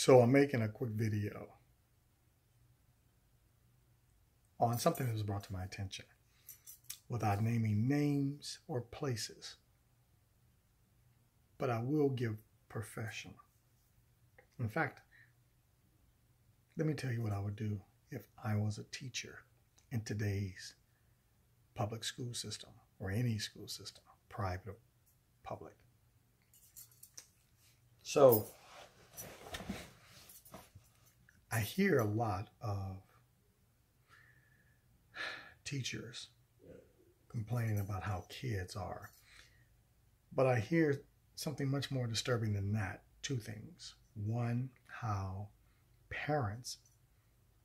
So I'm making a quick video on something that was brought to my attention without naming names or places. But I will give professional. In fact, let me tell you what I would do if I was a teacher in today's public school system or any school system, private or public. So I hear a lot of teachers complaining about how kids are, but I hear something much more disturbing than that. Two things. One, how parents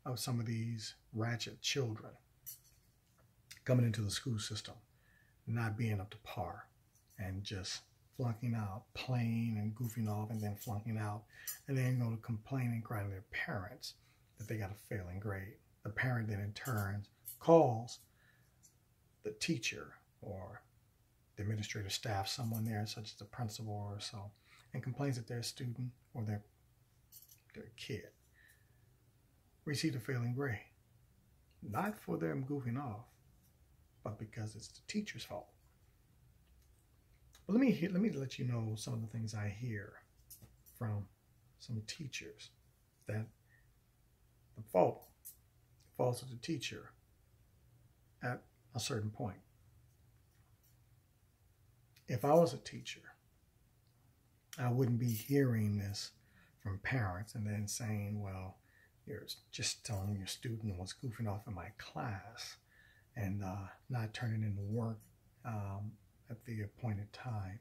of some of these ratchet children coming into the school system not being up to par and just flunking out, playing and goofing off and then flunking out, and then going to complain and cry to their parents that they got a failing grade. The parent then in turn calls the teacher or the administrative staff, someone there such as the principal or so, and complains that their student or their kid received a failing grade. Not for them goofing off, but because it's the teacher's fault. But let me let you know some of the things I hear from some teachers, that the fault falls to the teacher at a certain point. If I was a teacher, I wouldn't be hearing this from parents and then saying, well, you're just telling your student was goofing off in my class and not turning in the work at the appointed time.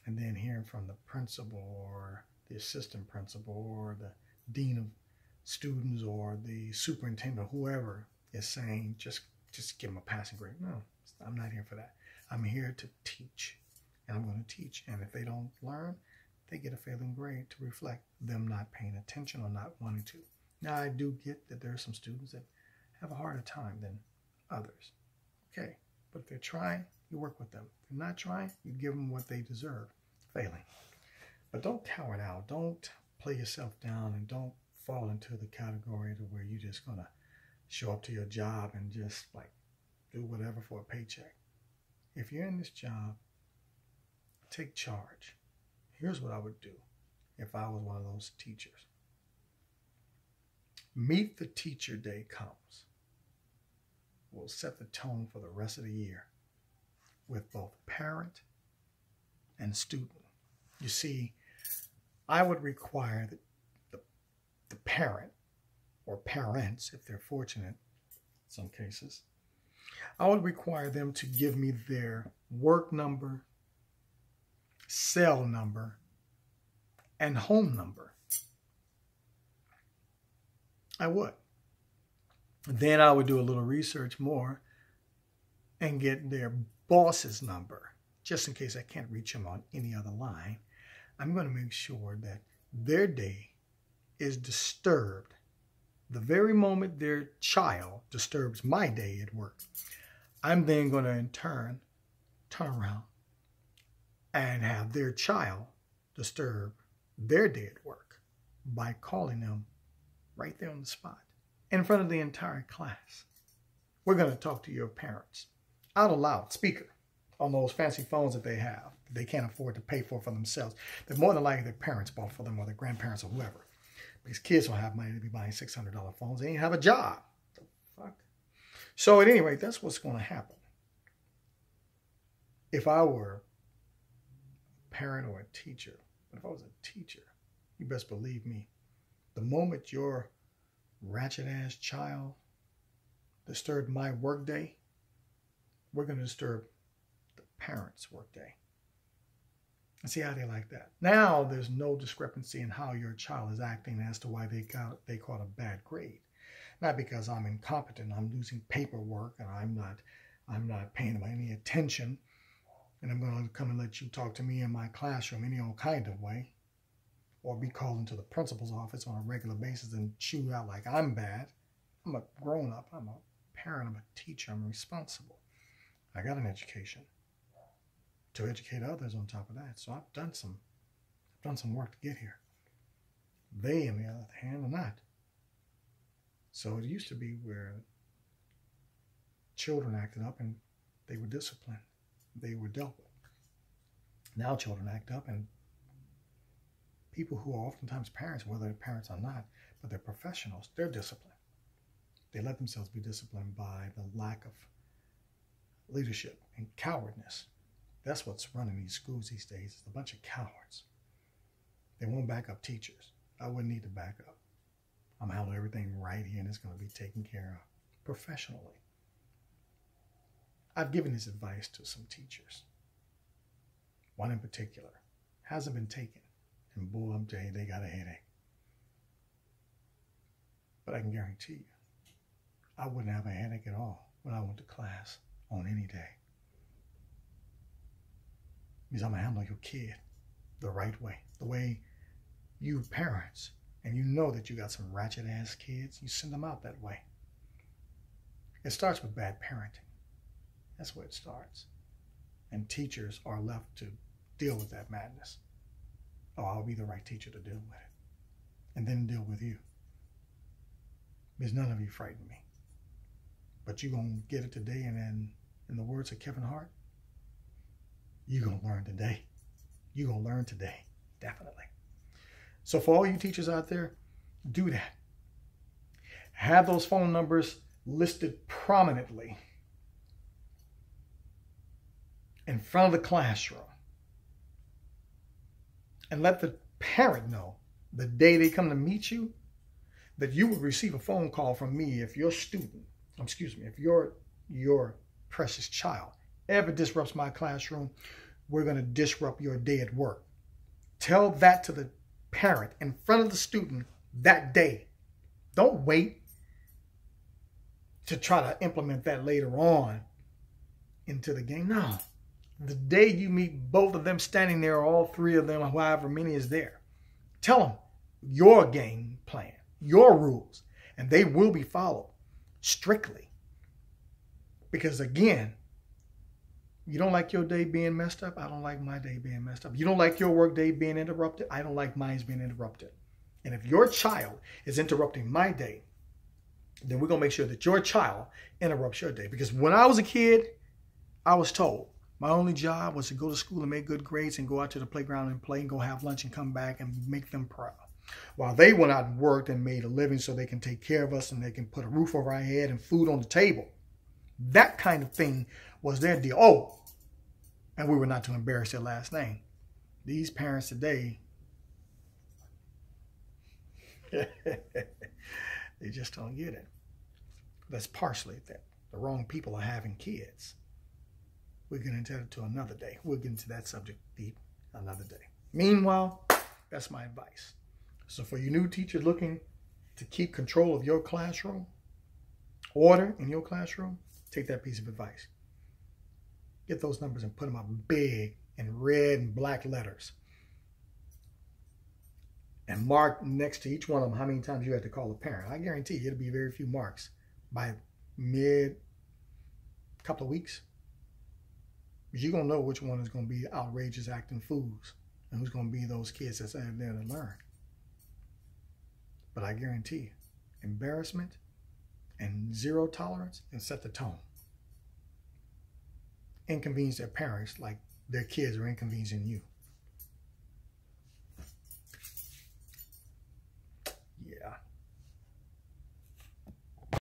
And then hearing from the principal or the assistant principal or the dean of students or the superintendent, whoever is saying, just give them a passing grade. No, I'm not here for that. I'm here to teach, and I'm going to teach. And if they don't learn, they get a failing grade to reflect them not paying attention or not wanting to. Now, I do get that there are some students that have a harder time than others. Okay, but if they're trying, you work with them. If they're not trying, you give them what they deserve, failing. But don't cower out. Don't play yourself down, and don't fall into the category to where you're just going to show up to your job and just like do whatever for a paycheck. If you're in this job, take charge. Here's what I would do if I was one of those teachers. Meet the Teacher Day comes. We'll set the tone for the rest of the year with both parent and student. You see, I would require the parent or parents, if they're fortunate in some cases, I would require them to give me their work number, cell number, and home number. I would. Then I would do a little research more and get their boss's number, just in case I can't reach them on any other line. I'm going to make sure that their day is disturbed the very moment their child disturbs my day at work. I'm then going to in turn turn around and have their child disturb their day at work by calling them right there on the spot in front of the entire class. We're going to talk to your parents out loud, speaker, on those fancy phones that they have that they can't afford to pay for themselves. They're more than likely their parents bought for them or their grandparents or whoever. Because kids don't have money to be buying $600 phones. They ain't have a job. What the fuck? So at any rate, that's what's going to happen. If I were a parent or a teacher, but if I was a teacher, you best believe me, the moment your ratchet-ass child disturbed my workday, we're going to disturb the parents' workday. And see how they like that. Now there's no discrepancy in how your child is acting as to why they caught a bad grade. Not because I'm incompetent, I'm losing paperwork, and I'm not paying them any attention, and I'm going to come and let you talk to me in my classroom any old kind of way, or be called into the principal's office on a regular basis and chewed out like I'm bad. I'm a grown-up, I'm a parent, I'm a teacher, I'm responsible. I got an education to educate others on top of that. So I've done some work to get here. They, on the other hand, are not. So it used to be where children acted up and they were disciplined. They were dealt with. Now children act up, and people who are oftentimes parents, whether they're parents or not, but they're professionals, they're disciplined. They let themselves be disciplined by the lack of leadership and cowardness. That's what's running these schools these days. It's a bunch of cowards. They won't back up teachers. I wouldn't need to back up. I'm handling everything right here, and it's going to be taken care of professionally. I've given this advice to some teachers. One in particular hasn't been taken, and boy, I'm telling you, they got a headache. But I can guarantee you, I wouldn't have a headache at all when I went to class on any day. Because I'm going to handle your kid the right way, the way you parents, and you know that you got some ratchet ass kids, you send them out that way. It starts with bad parenting. That's where it starts. And teachers are left to deal with that madness. Oh, I'll be the right teacher to deal with it. And then deal with you. Because none of you frighten me. But you're going to get it today, and then, in the words of Kevin Hart, you're going to learn today. You're going to learn today. Definitely. So for all you teachers out there, do that. Have those phone numbers listed prominently in front of the classroom. And let the parent know the day they come to meet you that you will receive a phone call from me if your student, if your precious child ever disrupts my classroom, we're going to disrupt your day at work. Tell that to the parent in front of the student that day. Don't wait to try to implement that later on into the game. No. The day you meet both of them standing there, all three of them, however many is there, tell them your game plan, your rules, and they will be followed strictly. Because again, you don't like your day being messed up, I don't like my day being messed up. You don't like your work day being interrupted, I don't like mine being interrupted. And if your child is interrupting my day, then we're going to make sure that your child interrupts your day. Because when I was a kid, I was told my only job was to go to school and make good grades and go out to the playground and play and go have lunch and come back and make them proud. While they went out and worked and made a living so they can take care of us and they can put a roof over our head and food on the table. That kind of thing was their deal. Oh, and we were not to embarrass their last name. These parents today, they just don't get it. That's partially that. The wrong people are having kids. We'll get into that to another day. We'll get into that subject deep another day. Meanwhile, that's my advice. So for you new teachers looking to keep control of your classroom, order in your classroom, take that piece of advice. Get those numbers and put them up big in red and black letters. And mark next to each one of them how many times you had to call a parent. I guarantee you it'll be very few marks by mid couple of weeks. Because you're going to know which one is going to be outrageous acting fools and who's going to be those kids that's out there to learn. But I guarantee you, embarrassment and zero tolerance can set the tone. Inconvenience their parents like their kids are inconveniencing you.